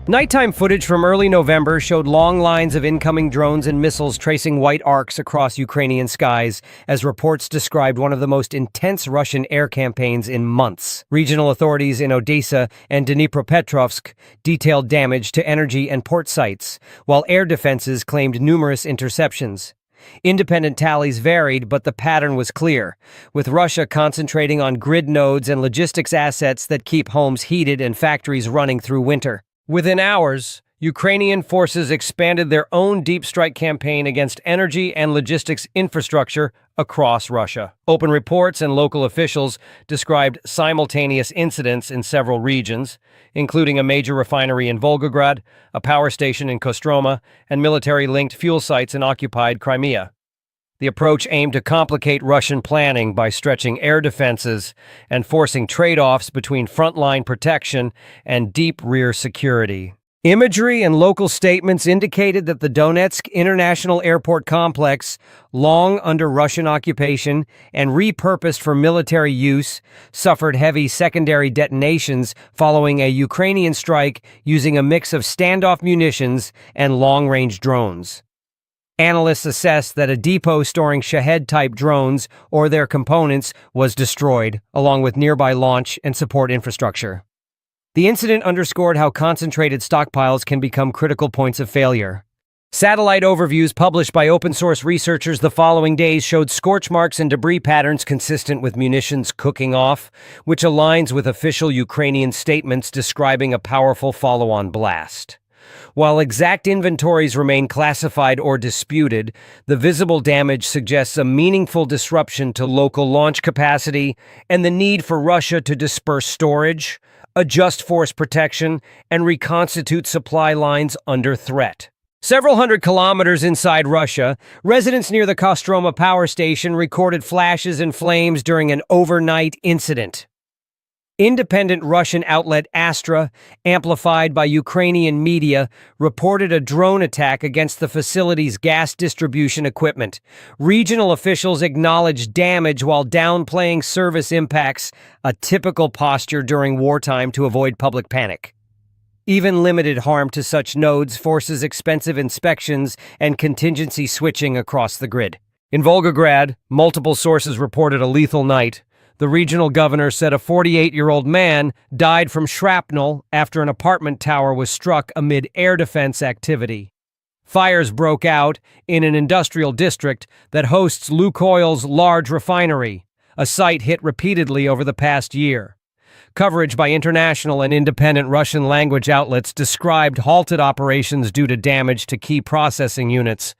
Nighttime footage from early November showed long lines of incoming drones and missiles tracing white arcs across Ukrainian skies, as reports described one of the most intense Russian air campaigns in months. Regional authorities in Odessa and Dnipropetrovsk detailed damage to energy and port sites, while air defenses claimed numerous interceptions. Independent tallies varied, but the pattern was clear, with Russia concentrating on grid nodes and logistics assets that keep homes heated and factories running through winter. Within hours, Ukrainian forces expanded their own deep strike campaign against energy and logistics infrastructure across Russia. Open reports and local officials described simultaneous incidents in several regions, including a major refinery in Volgograd, a power station in Kostroma, and military-linked fuel sites in occupied Crimea. The approach aimed to complicate Russian planning by stretching air defenses and forcing trade-offs between frontline protection and deep rear security. Imagery and local statements indicated that the Donetsk International Airport complex, long under Russian occupation and repurposed for military use, suffered heavy secondary detonations following a Ukrainian strike using a mix of standoff munitions and long-range drones. Analysts assessed that a depot storing Shahed-type drones or their components was destroyed, along with nearby launch and support infrastructure. The incident underscored how concentrated stockpiles can become critical points of failure. Satellite overviews published by open-source researchers the following days showed scorch marks and debris patterns consistent with munitions cooking off, which aligns with official Ukrainian statements describing a powerful follow-on blast. While exact inventories remain classified or disputed, the visible damage suggests a meaningful disruption to local launch capacity and the need for Russia to disperse storage, adjust force protection, and reconstitute supply lines under threat. Several hundred kilometers inside Russia, residents near the Kostroma power station recorded flashes and flames during an overnight incident. Independent Russian outlet Astra, amplified by Ukrainian media, reported a drone attack against the facility's gas distribution equipment. Regional officials acknowledged damage while downplaying service impacts, a typical posture during wartime to avoid public panic. Even limited harm to such nodes forces expensive inspections and contingency switching across the grid. In Volgograd, multiple sources reported a lethal night. The regional governor said a 48-year-old man died from shrapnel after an apartment tower was struck amid air defense activity. Fires broke out in an industrial district that hosts Lukoil's large refinery, a site hit repeatedly over the past year. Coverage by international and independent Russian language outlets described halted operations due to damage to key processing units,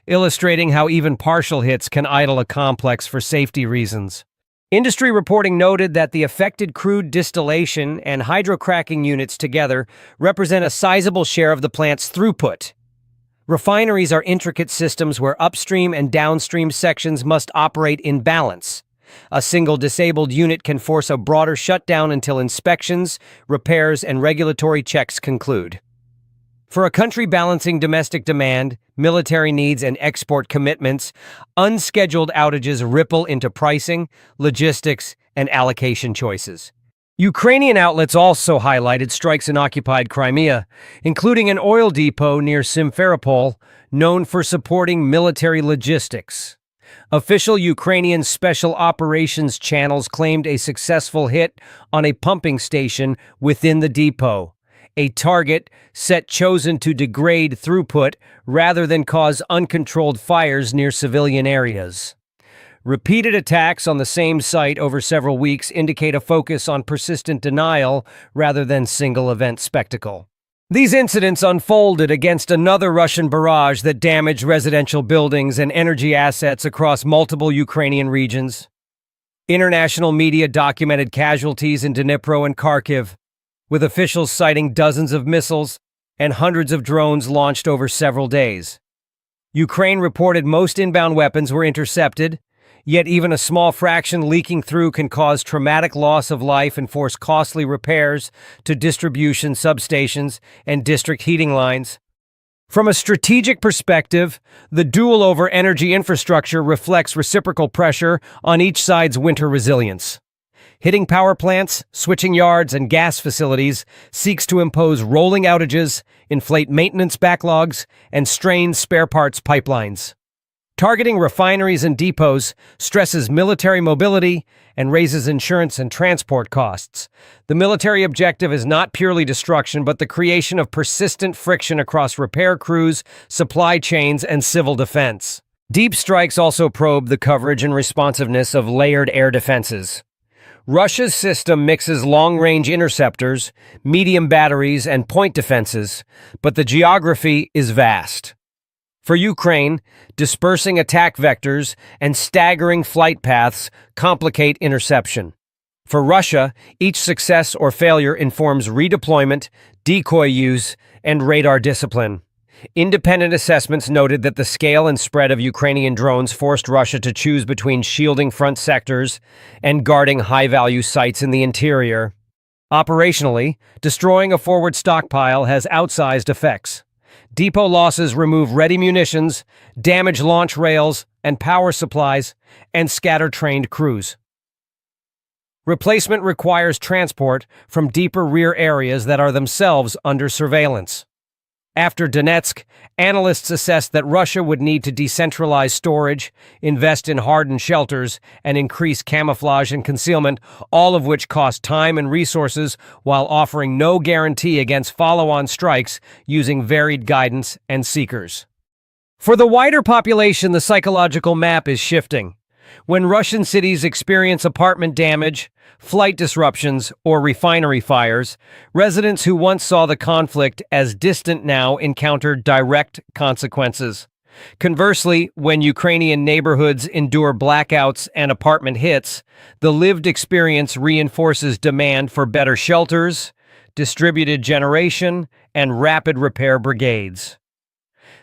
illustrating how even partial hits can idle a complex for safety reasons. Industry reporting noted that the affected crude distillation and hydrocracking units together represent a sizable share of the plant's throughput. Refineries are intricate systems where upstream and downstream sections must operate in balance. A single disabled unit can force a broader shutdown until inspections, repairs, and regulatory checks conclude. For a country balancing domestic demand, military needs, and export commitments, unscheduled outages ripple into pricing, logistics, and allocation choices. Ukrainian outlets also highlighted strikes in occupied Crimea, including an oil depot near Simferopol, known for supporting military logistics. Official Ukrainian special operations channels claimed a successful hit on a pumping station within the depot, a target set chosen to degrade throughput rather than cause uncontrolled fires near civilian areas. Repeated attacks on the same site over several weeks indicate a focus on persistent denial rather than single-event spectacle. These incidents unfolded against another Russian barrage that damaged residential buildings and energy assets across multiple Ukrainian regions. International media documented casualties in Dnipro and Kharkiv, with officials citing dozens of missiles and hundreds of drones launched over several days. Ukraine reported most inbound weapons were intercepted, yet even a small fraction leaking through can cause traumatic loss of life and force costly repairs to distribution substations and district heating lines. From a strategic perspective, the duel over energy infrastructure reflects reciprocal pressure on each side's winter resilience. hitting power plants, switching yards, and gas facilities, seeks to impose rolling outages, inflate maintenance backlogs, and strain spare parts pipelines. Targeting refineries and depots stresses military mobility and raises insurance and transport costs. The military objective is not purely destruction, but the creation of persistent friction across repair crews, supply chains, and civil defense. Deep strikes also probe the coverage and responsiveness of layered air defenses. Russia's system mixes long-range interceptors, medium batteries, and point defenses, but the geography is vast. For Ukraine, dispersing attack vectors and staggering flight paths complicate interception. For Russia, each success or failure informs redeployment, decoy use, and radar discipline. Independent assessments noted that the scale and spread of Ukrainian drones forced Russia to choose between shielding front sectors and guarding high-value sites in the interior. Operationally, destroying a forward stockpile has outsized effects. Depot losses remove ready munitions, damage launch rails and power supplies, and scatter trained crews. Replacement requires transport from deeper rear areas that are themselves under surveillance. After Donetsk, analysts assessed that Russia would need to decentralize storage, invest in hardened shelters, and increase camouflage and concealment, all of which cost time and resources while offering no guarantee against follow-on strikes using varied guidance and seekers. For the wider population, the psychological map is shifting. When Russian cities experience apartment damage, flight disruptions, or refinery fires, residents who once saw the conflict as distant now encounter direct consequences. Conversely, when Ukrainian neighborhoods endure blackouts and apartment hits, the lived experience reinforces demand for better shelters, distributed generation, and rapid repair brigades.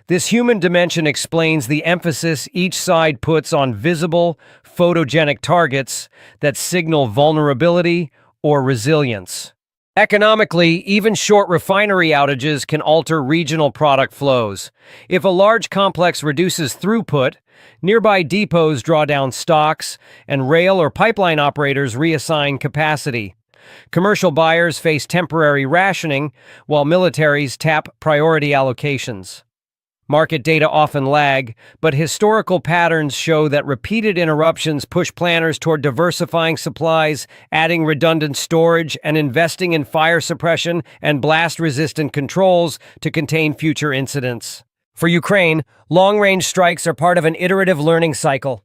This human dimension explains the emphasis each side puts on visible, photogenic targets that signal vulnerability or resilience. Economically, even short refinery outages can alter regional product flows. If a large complex reduces throughput, nearby depots draw down stocks, and rail or pipeline operators reassign capacity. Commercial buyers face temporary rationing, while militaries tap priority allocations. Market data often lag, but historical patterns show that repeated interruptions push planners toward diversifying supplies, adding redundant storage, and investing in fire suppression and blast-resistant controls to contain future incidents. For Ukraine, long-range strikes are part of an iterative learning cycle.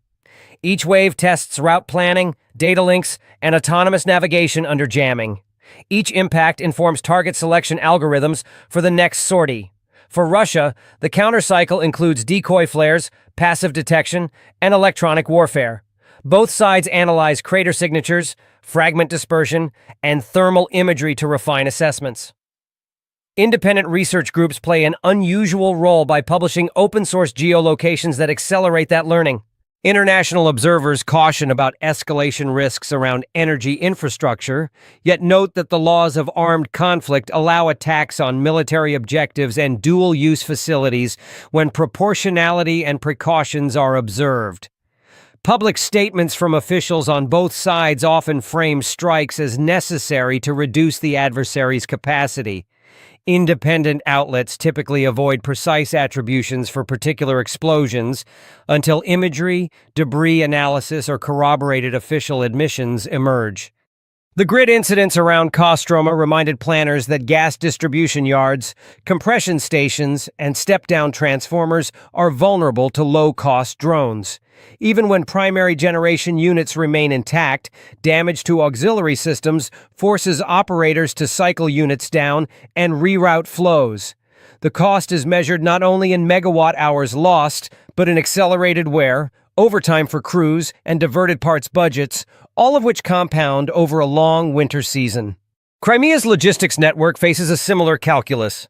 Each wave tests route planning, data links, and autonomous navigation under jamming. Each impact informs target selection algorithms for the next sortie. For Russia, the counter-cycle includes decoy flares, passive detection, and electronic warfare. Both sides analyze crater signatures, fragment dispersion, and thermal imagery to refine assessments. Independent research groups play an unusual role by publishing open-source geolocations that accelerate that learning. International observers caution about escalation risks around energy infrastructure, yet note that the laws of armed conflict allow attacks on military objectives and dual-use facilities when proportionality and precautions are observed. Public statements from officials on both sides often frame strikes as necessary to reduce the adversary's capacity. Independent outlets typically avoid precise attributions for particular explosions until imagery, debris analysis, or corroborated official admissions emerge. The grid incidents around Kostroma reminded planners that gas distribution yards, compression stations, and step-down transformers are vulnerable to low-cost drones. Even when primary generation units remain intact, damage to auxiliary systems forces operators to cycle units down and reroute flows. The cost is measured not only in megawatt hours lost, but in accelerated wear, overtime for crews, and diverted parts budgets, all of which compound over a long winter season. Crimea's logistics network faces a similar calculus.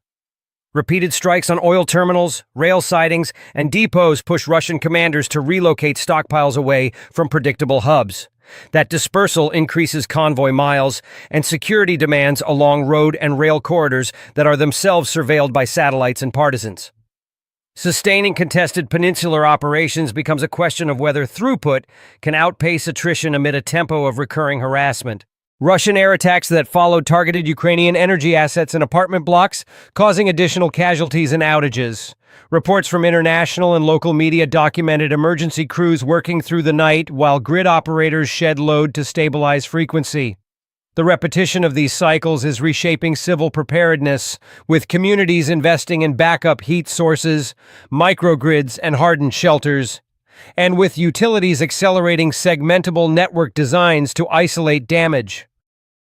Repeated strikes on oil terminals, rail sidings, and depots push Russian commanders to relocate stockpiles away from predictable hubs. That dispersal increases convoy miles and security demands along road and rail corridors that are themselves surveilled by satellites and partisans. Sustaining contested peninsular operations becomes a question of whether throughput can outpace attrition amid a tempo of recurring harassment. Russian air attacks that followed targeted Ukrainian energy assets and apartment blocks, causing additional casualties and outages. Reports from international and local media documented emergency crews working through the night while grid operators shed load to stabilize frequency. The repetition of these cycles is reshaping civil preparedness, with communities investing in backup heat sources, microgrids, and hardened shelters, and with utilities accelerating segmentable network designs to isolate damage.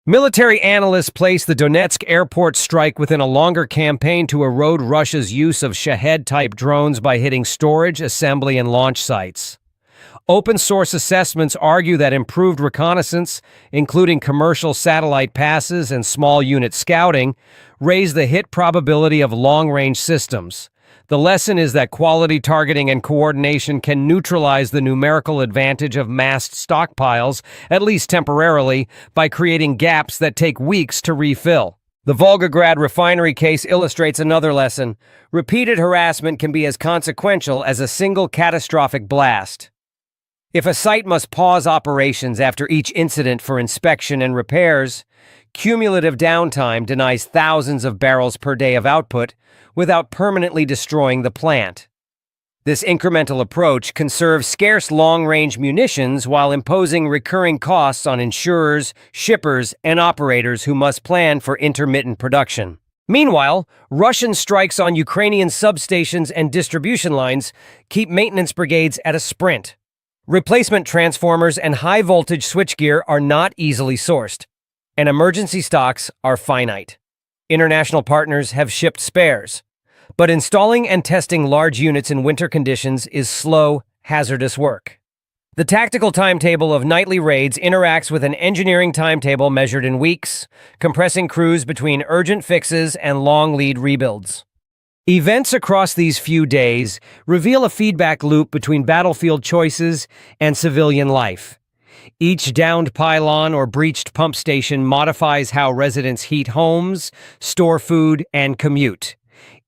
Military analysts place the Donetsk airport strike within a longer campaign to erode Russia's use of Shahed-type drones by hitting storage, assembly, and launch sites. Open-source assessments argue that improved reconnaissance, including commercial satellite passes and small unit scouting, raise the hit probability of long-range systems. The lesson is that quality targeting and coordination can neutralize the numerical advantage of massed stockpiles, at least temporarily, by creating gaps that take weeks to refill. The Volgograd refinery case illustrates another lesson. Repeated harassment can be as consequential as a single catastrophic blast. If a site must pause operations after each incident for inspection and repairs, cumulative downtime denies thousands of barrels per day of output without permanently destroying the plant. This incremental approach conserves scarce long-range munitions while imposing recurring costs on insurers, shippers, and operators who must plan for intermittent production. Meanwhile, Russian strikes on Ukrainian substations and distribution lines keep maintenance brigades at a sprint. Replacement transformers and high-voltage switchgear are not easily sourced, and emergency stocks are finite. International partners have shipped spares, but installing and testing large units in winter conditions is slow, hazardous work. The tactical timetable of nightly raids interacts with an engineering timetable measured in weeks, compressing crews between urgent fixes and long lead rebuilds. Events across these few days reveal a feedback loop between battlefield choices and civilian life. Each downed pylon or breached pump station modifies how residents heat homes, store food, and commute.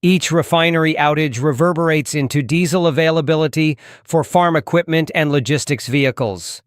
Each refinery outage reverberates into diesel availability for farm equipment and logistics vehicles.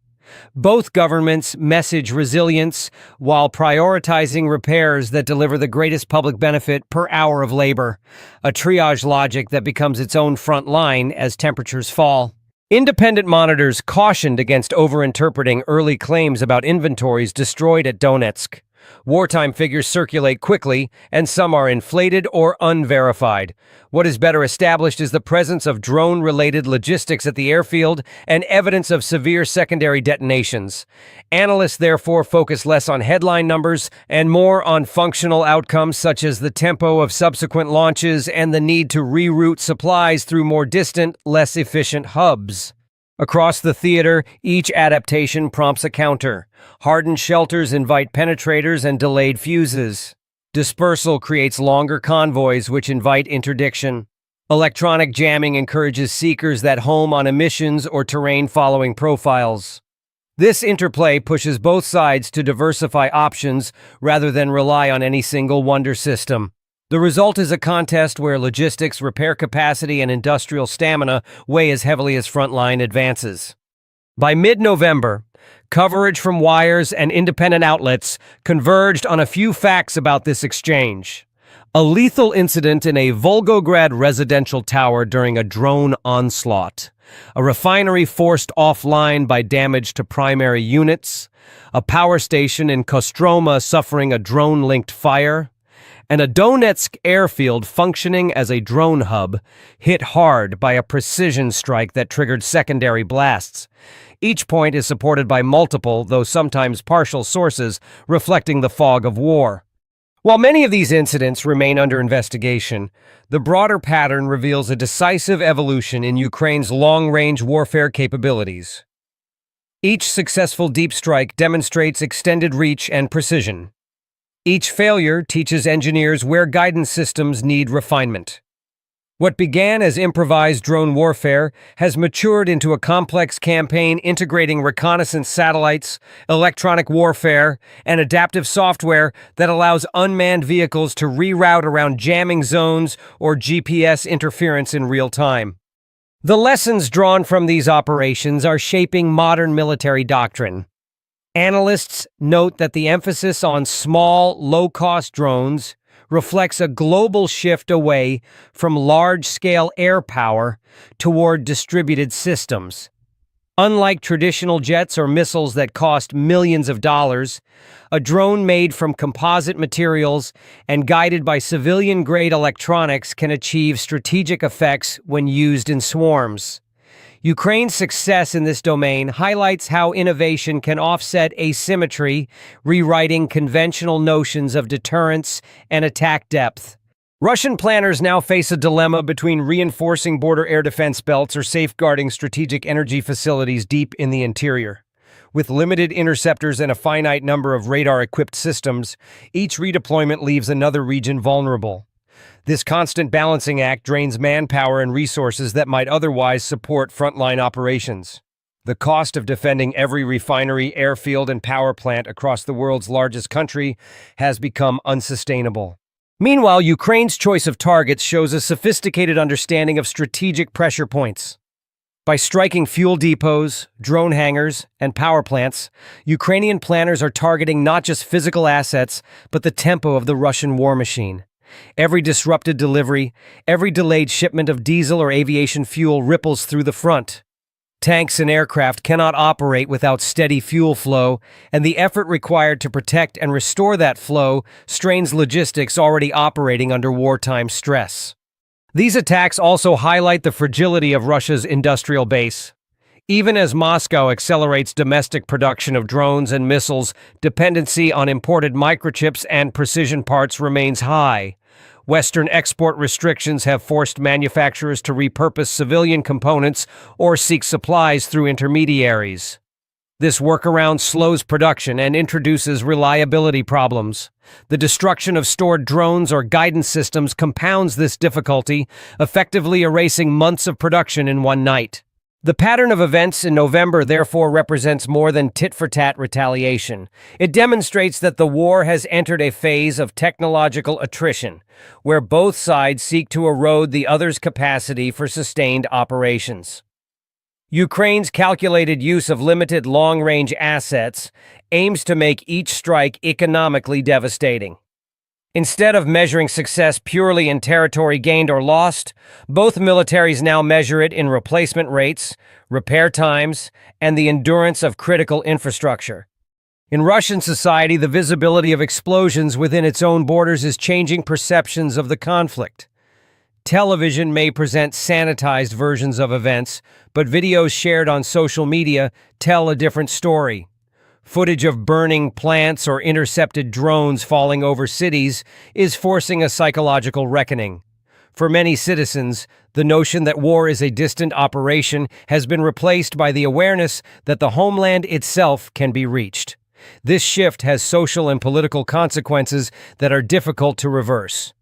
Both governments message resilience while prioritizing repairs that deliver the greatest public benefit per hour of labor, a triage logic that becomes its own front line as temperatures fall. Independent monitors cautioned against overinterpreting early claims about inventories destroyed at Donetsk. Wartime figures circulate quickly, and some are inflated or unverified. What is better established is the presence of drone-related logistics at the airfield and evidence of severe secondary detonations. Analysts therefore focus less on headline numbers and more on functional outcomes such as the tempo of subsequent launches and the need to reroute supplies through more distant, less efficient hubs. Across the theater, each adaptation prompts a counter. Hardened shelters invite penetrators and delayed fuses. Dispersal creates longer convoys, which invite interdiction. Electronic jamming encourages seekers that home on emissions or terrain-following profiles. This interplay pushes both sides to diversify options rather than rely on any single wonder system. The result is a contest where logistics, repair capacity, and industrial stamina weigh as heavily as frontline advances. By mid-November, coverage from wires and independent outlets converged on a few facts about this exchange. A lethal incident in a Volgograd residential tower during a drone onslaught. A refinery forced offline by damage to primary units. A power station in Kostroma suffering a drone-linked fire. And a Donetsk airfield functioning as a drone hub, hit hard by a precision strike that triggered secondary blasts. Each point is supported by multiple, though sometimes partial sources, reflecting the fog of war. While many of these incidents remain under investigation, the broader pattern reveals a decisive evolution in Ukraine's long-range warfare capabilities. Each successful deep strike demonstrates extended reach and precision. Each failure teaches engineers where guidance systems need refinement. What began as improvised drone warfare has matured into a complex campaign integrating reconnaissance satellites, electronic warfare, and adaptive software that allows unmanned vehicles to reroute around jamming zones or GPS interference in real time. The lessons drawn from these operations are shaping modern military doctrine. Analysts note that the emphasis on small, low-cost drones reflects a global shift away from large-scale air power toward distributed systems. Unlike traditional jets or missiles that cost millions of dollars, a drone made from composite materials and guided by civilian-grade electronics can achieve strategic effects when used in swarms. Ukraine's success in this domain highlights how innovation can offset asymmetry, rewriting conventional notions of deterrence and attack depth. Russian planners now face a dilemma between reinforcing border air defense belts or safeguarding strategic energy facilities deep in the interior. With limited interceptors and a finite number of radar-equipped systems, each redeployment leaves another region vulnerable. This constant balancing act drains manpower and resources that might otherwise support frontline operations. The cost of defending every refinery, airfield, and power plant across the world's largest country has become unsustainable. Meanwhile, Ukraine's choice of targets shows a sophisticated understanding of strategic pressure points. By striking fuel depots, drone hangars, and power plants, Ukrainian planners are targeting not just physical assets, but the tempo of the Russian war machine. Every disrupted delivery, every delayed shipment of diesel or aviation fuel ripples through the front. Tanks and aircraft cannot operate without steady fuel flow, and the effort required to protect and restore that flow strains logistics already operating under wartime stress. These attacks also highlight the fragility of Russia's industrial base. Even as Moscow accelerates domestic production of drones and missiles, dependency on imported microchips and precision parts remains high. Western export restrictions have forced manufacturers to repurpose civilian components or seek supplies through intermediaries. This workaround slows production and introduces reliability problems. The destruction of stored drones or guidance systems compounds this difficulty, effectively erasing months of production in one night. The pattern of events in November therefore represents more than tit-for-tat retaliation. It demonstrates that the war has entered a phase of technological attrition, where both sides seek to erode the other's capacity for sustained operations. Ukraine's calculated use of limited long-range assets aims to make each strike economically devastating. Instead of measuring success purely in territory gained or lost, both militaries now measure it in replacement rates, repair times, and the endurance of critical infrastructure. In Russian society, the visibility of explosions within its own borders is changing perceptions of the conflict. Television may present sanitized versions of events, but videos shared on social media tell a different story. Footage of burning plants or intercepted drones falling over cities is forcing a psychological reckoning. For many citizens, the notion that war is a distant operation has been replaced by the awareness that the homeland itself can be reached. This shift has social and political consequences that are difficult to reverse.